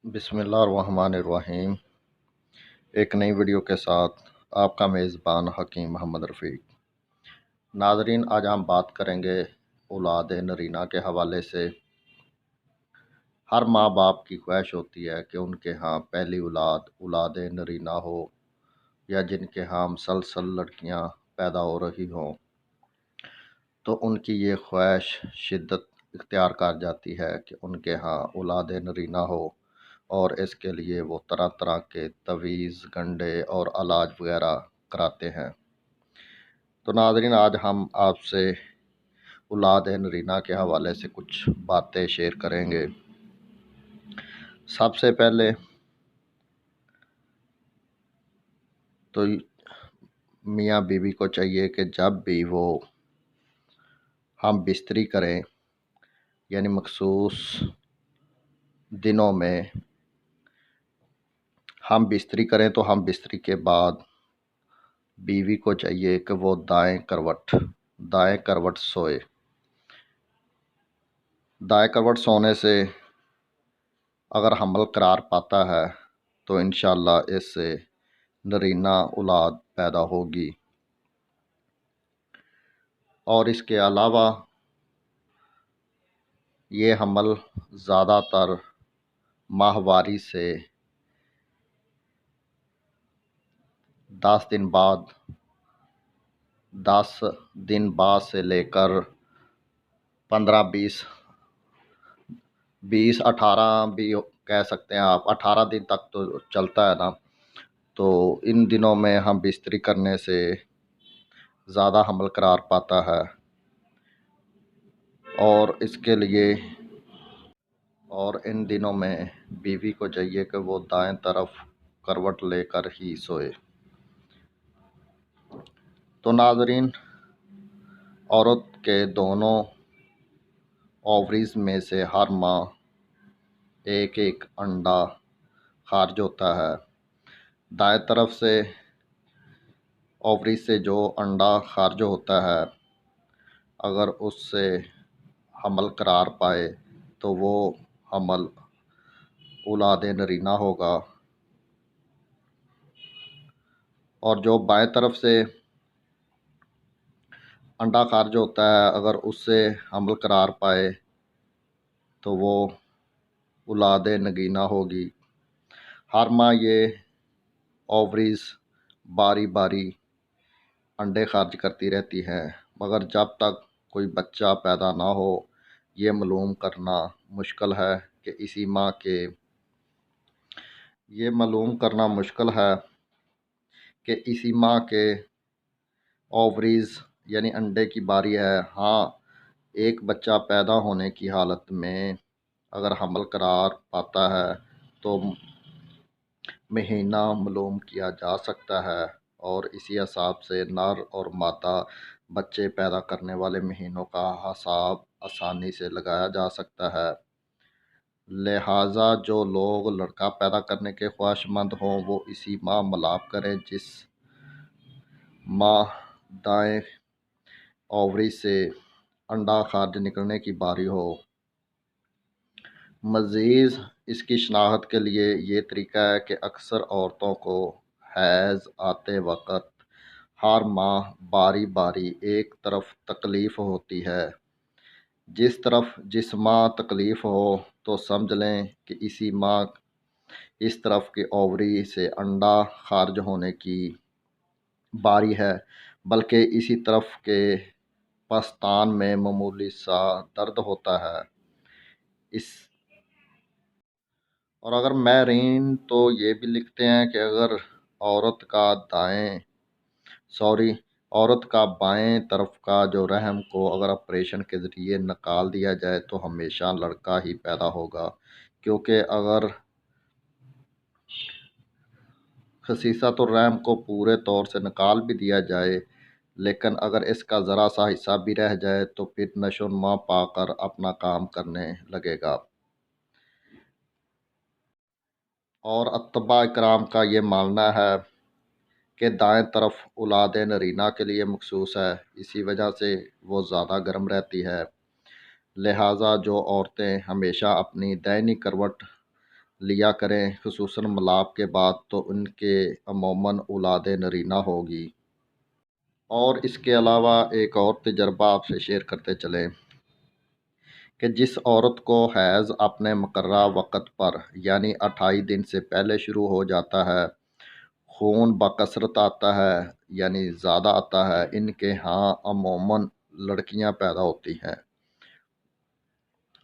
بسم اللہ الرحمن الرحیم۔ ایک نئی ویڈیو کے ساتھ آپ کا میزبان حکیم محمد رفیق۔ ناظرین، آج ہم بات کریں گے اولاد نرینہ کے حوالے سے۔ ہر ماں باپ کی خواہش ہوتی ہے کہ ان کے ہاں پہلی اولاد نرینہ ہو، یا جن کے ہاں مسلسل لڑکیاں پیدا ہو رہی ہوں تو ان کی یہ خواہش شدت اختیار کر جاتی ہے کہ ان کے ہاں اولاد نرینہ ہو، اور اس کے لیے وہ طرح طرح کے تویز، گنڈے اور علاج وغیرہ کراتے ہیں۔ تو ناظرین، آج ہم آپ سے اولاد نرینہ کے حوالے سے کچھ باتیں شیئر کریں گے۔ سب سے پہلے تو میاں بیوی کو چاہیے کہ جب بھی وہ ہم بستری کریں، یعنی مخصوص دنوں میں ہم بستری کریں، تو ہم بستری کے بعد بیوی کو چاہیے کہ وہ دائیں کروٹ سوئے۔ دائیں کروٹ سونے سے اگر حمل قرار پاتا ہے تو انشاءاللہ اس سے نرینہ اولاد پیدا ہوگی۔ اور اس کے علاوہ یہ حمل زیادہ تر ماہواری سے 10 دن بعد سے لے کر 15 20 18 بھی کہہ سکتے ہیں آپ، 18 دن تک تو چلتا ہے نا۔ تو ان دنوں میں ہم بستری کرنے سے زیادہ حمل قرار پاتا ہے، اور اس کے لیے اور ان دنوں میں بیوی کو چاہیے کہ وہ دائیں طرف کروٹ لے کر ہی سوئے۔ تو ناظرین، عورت کے دونوں اووریز میں سے ہر ماہ ایک ایک انڈا خارج ہوتا ہے۔ دائیں طرف سے اووریز سے جو انڈا خارج ہوتا ہے، اگر اس سے حمل قرار پائے تو وہ حمل اولاد نرینہ ہوگا، اور جو بائیں طرف سے انڈا خارج ہوتا ہے، اگر اس سے حمل قرار پائے تو وہ اولاد نگینہ ہوگی۔ ہر ماہ یہ اووریز باری باری انڈے خارج کرتی رہتی ہیں، مگر جب تک کوئی بچہ پیدا نہ ہو، یہ معلوم کرنا مشکل ہے کہ اسی ماہ کے اووریز یعنی انڈے کی باری ہے۔ ہاں، ایک بچہ پیدا ہونے کی حالت میں اگر حمل قرار پاتا ہے تو مہینہ معلوم کیا جا سکتا ہے، اور اسی حساب سے نر اور مادہ بچے پیدا کرنے والے مہینوں کا حساب آسانی سے لگایا جا سکتا ہے۔ لہٰذا جو لوگ لڑکا پیدا کرنے کے خواہش مند ہوں وہ اسی ماہ ملاپ کریں جس ماہ دائیں اووری سے انڈا خارج نکلنے کی باری ہو۔ مزید اس کی شناخت کے لیے یہ طریقہ ہے کہ اکثر عورتوں کو حیض آتے وقت ہر ماہ باری باری ایک طرف تکلیف ہوتی ہے۔ جس ماہ تکلیف ہو تو سمجھ لیں کہ اسی ماہ اس طرف کے اووری سے انڈا خارج ہونے کی باری ہے، بلکہ اسی طرف کے پستان میں معمولی سا درد ہوتا ہے۔ اور اگر ماہرین تو یہ بھی لکھتے ہیں کہ اگر عورت کا بائیں طرف کا جو رحم کو اگر آپریشن کے ذریعے نکال دیا جائے تو ہمیشہ لڑکا ہی پیدا ہوگا، کیونکہ اگر خصیصۃ الرحم کو پورے طور سے نکال بھی دیا جائے لیکن اگر اس کا ذرا سا حصہ بھی رہ جائے تو پھر نشو و نما پا کر اپنا کام کرنے لگے گا۔ اور اتباع کرام کا یہ ماننا ہے کہ دائیں طرف اولاد نرینہ کے لیے مخصوص ہے، اسی وجہ سے وہ زیادہ گرم رہتی ہے۔ لہٰذا جو عورتیں ہمیشہ اپنی دائنی کروٹ لیا کریں، خصوصاً ملاپ کے بعد، تو ان کے عموماً اولاد نرینہ ہوگی۔ اور اس کے علاوہ ایک اور تجربہ آپ سے شیئر کرتے چلیں کہ جس عورت کو حیض اپنے مقررہ وقت پر یعنی 28 دن سے پہلے شروع ہو جاتا ہے، خون بکثرت آتا ہے یعنی زیادہ آتا ہے، ان کے ہاں عموماً لڑکیاں پیدا ہوتی ہیں۔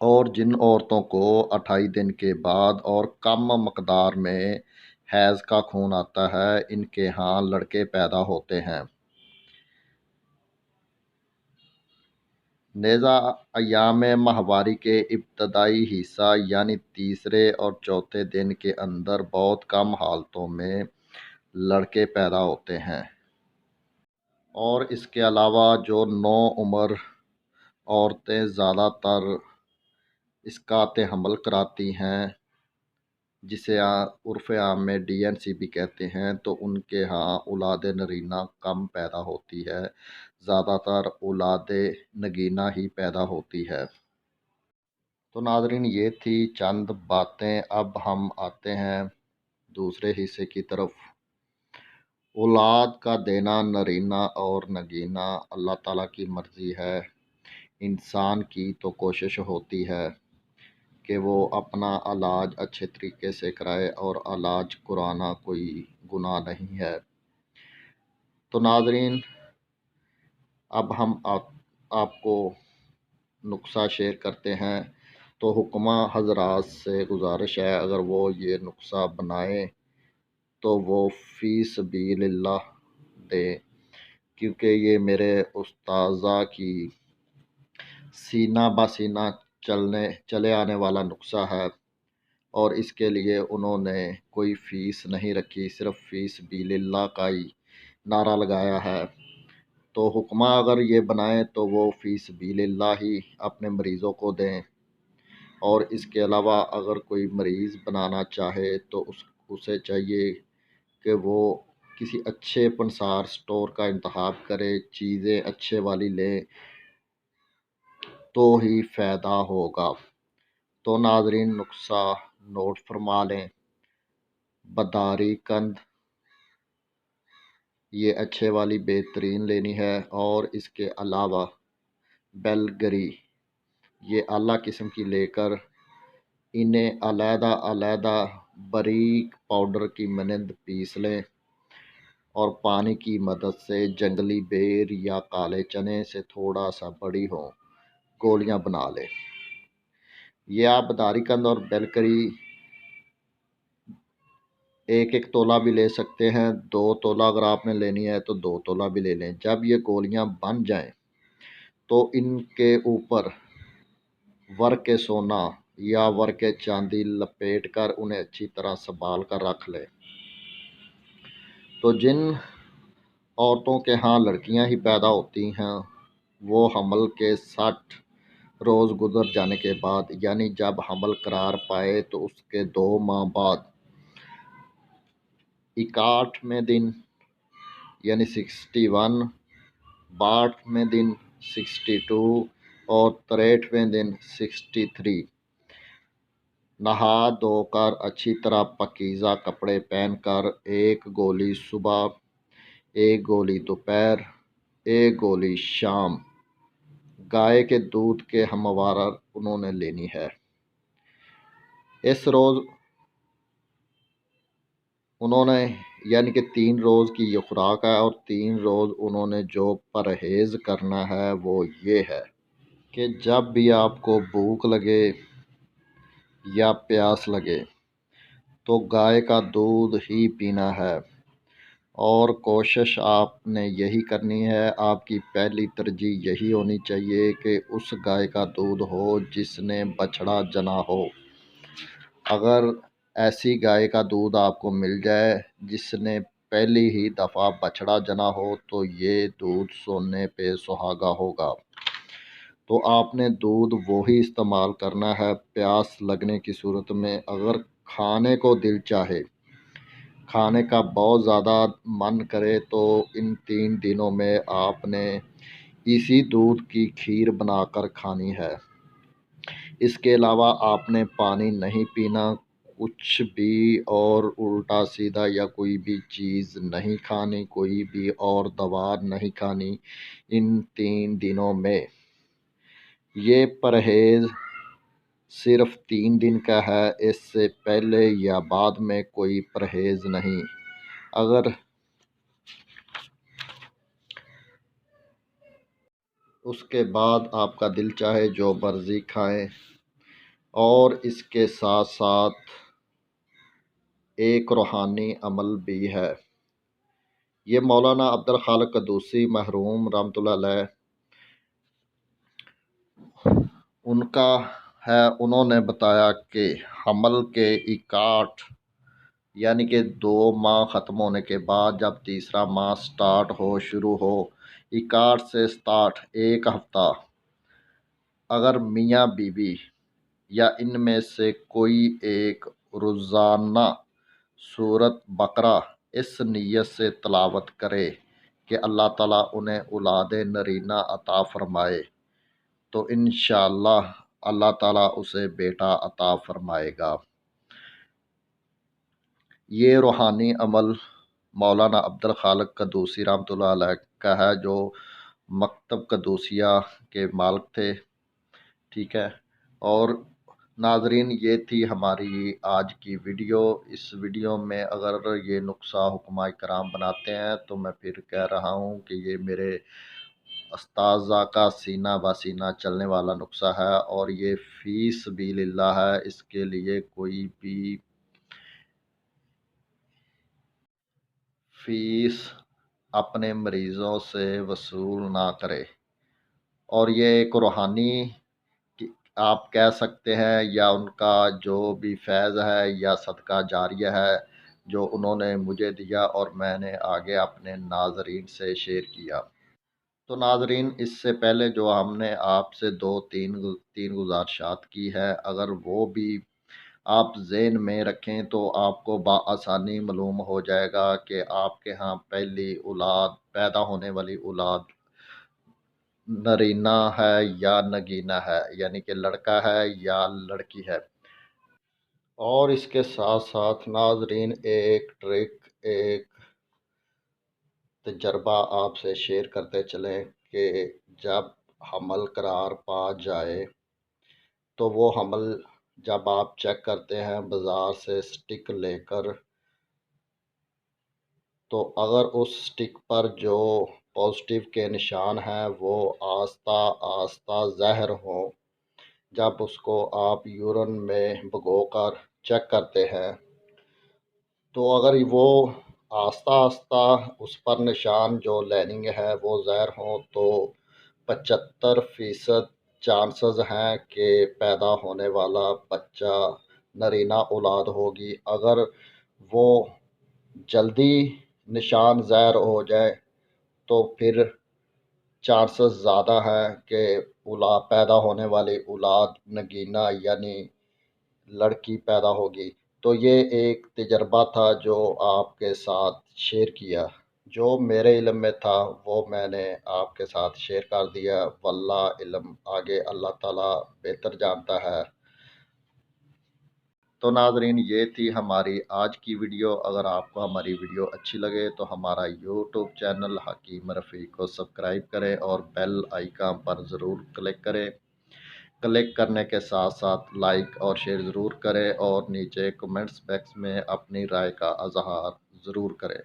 اور جن عورتوں کو 28 دن کے بعد اور کم مقدار میں حیض کا خون آتا ہے، ان کے ہاں لڑکے پیدا ہوتے ہیں۔ نیزہ ایام ماہواری کے ابتدائی حصہ یعنی تیسرے اور چوتھے دن کے اندر بہت کم حالتوں میں لڑکے پیدا ہوتے ہیں۔ اور اس کے علاوہ جو نو عمر عورتیں زیادہ تر اسقاط حمل کراتی ہیں، جسے عرف عام میں DNC بھی کہتے ہیں، تو ان کے ہاں اولاد نرینہ کم پیدا ہوتی ہے، زیادہ تر اولاد نگینہ ہی پیدا ہوتی ہے۔ تو ناظرین، یہ تھی چند باتیں۔ اب ہم آتے ہیں دوسرے حصے کی طرف۔ اولاد کا دینا نرینہ اور نگینہ اللہ تعالیٰ کی مرضی ہے۔ انسان کی تو کوشش ہوتی ہے کہ وہ اپنا علاج اچھے طریقے سے کرائے، اور علاج کرانا کوئی گناہ نہیں ہے۔ تو ناظرین، اب ہم آپ کو نسخہ شیئر کرتے ہیں۔ تو حکمہ حضرات سے گزارش ہے، اگر وہ یہ نسخہ بنائیں تو وہ فی سبیل اللہ دیں، کیونکہ یہ میرے استاذہ کی سینہ بہ سینہ چلے آنے والا نسخہ ہے، اور اس کے لیے انہوں نے کوئی فیس نہیں رکھی، صرف فی سبیل اللہ کا ہی نعرہ لگایا ہے۔ تو حکمہ اگر یہ بنائیں تو وہ فی سبیل اللہ ہی اپنے مریضوں کو دیں، اور اس کے علاوہ اگر کوئی مریض بنانا چاہے تو اسے چاہیے کہ وہ کسی اچھے پنسار سٹور کا انتخاب کرے، چیزیں اچھے والی لیں تو ہی فائدہ ہوگا۔ تو ناظرین، نسخہ نوٹ فرما لیں۔ بداری قند، یہ اچھے والی بہترین لینی ہے، اور اس کے علاوہ بیلگری، یہ اعلیٰ قسم کی لے کر انہیں علیحدہ علیحدہ باریک پاؤڈر کی مانند پیس لیں، اور پانی کی مدد سے جنگلی بیر یا کالے چنے سے تھوڑا سا بڑی ہوں گولیاں بنا لیں۔ یہ آپ بداری قند اور بیلگری ایک ایک تولہ بھی لے سکتے ہیں، 2 تولہ اگر آپ نے لینی ہے تو 2 تولہ بھی لے لیں۔ جب یہ گولیاں بن جائیں تو ان کے اوپر ورق سونا یا ورق چاندی لپیٹ کر انہیں اچھی طرح سنبھال کر رکھ لیں۔ تو جن عورتوں کے ہاں لڑکیاں ہی پیدا ہوتی ہیں، وہ حمل کے 60 روز گزر جانے کے بعد، یعنی جب حمل قرار پائے تو اس کے 2 ماہ بعد 61ویں دن یعنی 61، 62ویں دن 62 اور 63ویں دن 63 نہا دھو کر اچھی طرح پاکیزہ کپڑے پہن کر 1 گولی صبح، 1 گولی دوپہر، 1 گولی شام گائے کے دودھ کے ہموار انہوں نے لینی ہے۔ اس روز انہوں نے یعنی کہ 3 روز کی یہ خوراک ہے، اور 3 روز انہوں نے جو پرہیز کرنا ہے وہ یہ ہے کہ جب بھی آپ کو بھوک لگے یا پیاس لگے تو گائے کا دودھ ہی پینا ہے، اور کوشش آپ نے یہی کرنی ہے۔ آپ کی پہلی ترجیح یہی ہونی چاہیے کہ اس گائے کا دودھ ہو جس نے بچھڑا جنا ہو۔ اگر ایسی گائے کا دودھ آپ کو مل جائے جس نے پہلی ہی دفعہ بچھڑا جنا ہو تو یہ دودھ سونے پہ سہاگا ہوگا۔ تو آپ نے دودھ وہی استعمال کرنا ہے پیاس لگنے کی صورت میں۔ اگر کھانے کو دل چاہے، کھانے کا بہت زیادہ من کرے، تو ان 3 دنوں میں آپ نے اسی دودھ کی کھیر بنا کر کھانی ہے۔ اس کے علاوہ آپ نے پانی نہیں پینا، کچھ بھی اور الٹا سیدھا یا کوئی بھی چیز نہیں کھانی، کوئی بھی اور دوا نہیں کھانی ان 3 دنوں میں۔ یہ پرہیز صرف 3 دن کا ہے، اس سے پہلے یا بعد میں کوئی پرہیز نہیں۔ اگر اس کے بعد آپ کا دل چاہے جو مرضی کھائیں۔ اور اس کے ساتھ ساتھ ایک روحانی عمل بھی ہے۔ یہ مولانا عبدالخالق قدوسی مرحوم رحمۃ اللہ علیہ ان کا ہے، انہوں نے بتایا کہ حمل کے 61 یعنی کہ 2 ماہ ختم ہونے کے بعد جب تیسرا ماہ شروع ہو 61 سے 67 ایک ہفتہ، اگر میاں بیوی یا ان میں سے کوئی ایک روزانہ سورۃ بقرہ اس نیت سے تلاوت کرے کہ اللہ تعالیٰ انہیں اولاد نرینہ عطا فرمائے تو انشاءاللہ اللہ تعالیٰ اسے بیٹا عطا فرمائے گا۔ یہ روحانی عمل مولانا عبدالخالق قدوسی رحمۃ اللہ علیہ کا ہے، جو مکتب قدوسیہ کے مالک تھے، ٹھیک ہے۔ اور ناظرین، یہ تھی ہماری آج کی ویڈیو۔ اس ویڈیو میں اگر یہ نسخہ حکماء کرام بناتے ہیں تو میں پھر کہہ رہا ہوں کہ یہ میرے اساتذہ کا سینہ بہ سینہ چلنے والا نسخہ ہے، اور یہ فی سبیل اللہ ہے۔ اس کے لیے کوئی بھی فیس اپنے مریضوں سے وصول نہ کرے، اور یہ ایک روحانی آپ کہہ سکتے ہیں یا ان کا جو بھی فیض ہے یا صدقہ جاریہ ہے جو انہوں نے مجھے دیا اور میں نے آگے اپنے ناظرین سے شیئر کیا۔ تو ناظرین، اس سے پہلے جو ہم نے آپ سے 2-3 گزارشات کی ہے، اگر وہ بھی آپ ذہن میں رکھیں تو آپ کو بآسانی معلوم ہو جائے گا کہ آپ کے ہاں پہلی اولاد، پیدا ہونے والی اولاد نرینہ ہے یا نگینہ ہے، یعنی کہ لڑکا ہے یا لڑکی ہے۔ اور اس کے ساتھ ساتھ ناظرین ایک ٹرک، ایک تجربہ آپ سے شیئر کرتے چلیں کہ جب حمل قرار پا جائے تو وہ حمل جب آپ چیک کرتے ہیں بازار سے سٹک لے کر، تو اگر اس سٹک پر جو پازیٹیو کے نشان ہیں وہ آہستہ آہستہ زہر ہوں، جب اس کو آپ یورین میں بھگو کر چیک کرتے ہیں تو اگر وہ آہستہ آہستہ اس پر نشان جو لیننگ ہے وہ زہر ہوں تو 75% چانسز ہیں کہ پیدا ہونے والا بچہ نرینہ اولاد ہوگی۔ اگر وہ جلدی نشان زہر ہو جائے تو پھر چانسز زیادہ ہیں کہ پیدا ہونے والی اولاد نگینہ یعنی لڑکی پیدا ہوگی۔ تو یہ ایک تجربہ تھا جو آپ کے ساتھ شیئر کیا، جو میرے علم میں تھا وہ میں نے آپ کے ساتھ شیئر کر دیا۔ واللہ علم، آگے اللہ تعالیٰ بہتر جانتا ہے۔ تو ناظرین، یہ تھی ہماری آج کی ویڈیو۔ اگر آپ کو ہماری ویڈیو اچھی لگے تو ہمارا یوٹیوب چینل حکیم رفیق کو سبسکرائب کریں اور بیل آئیکن پر ضرور کلک کریں۔ کلک کرنے کے ساتھ ساتھ لائک اور شیئر ضرور کریں، اور نیچے کمنٹس باکس میں اپنی رائے کا اظہار ضرور کریں۔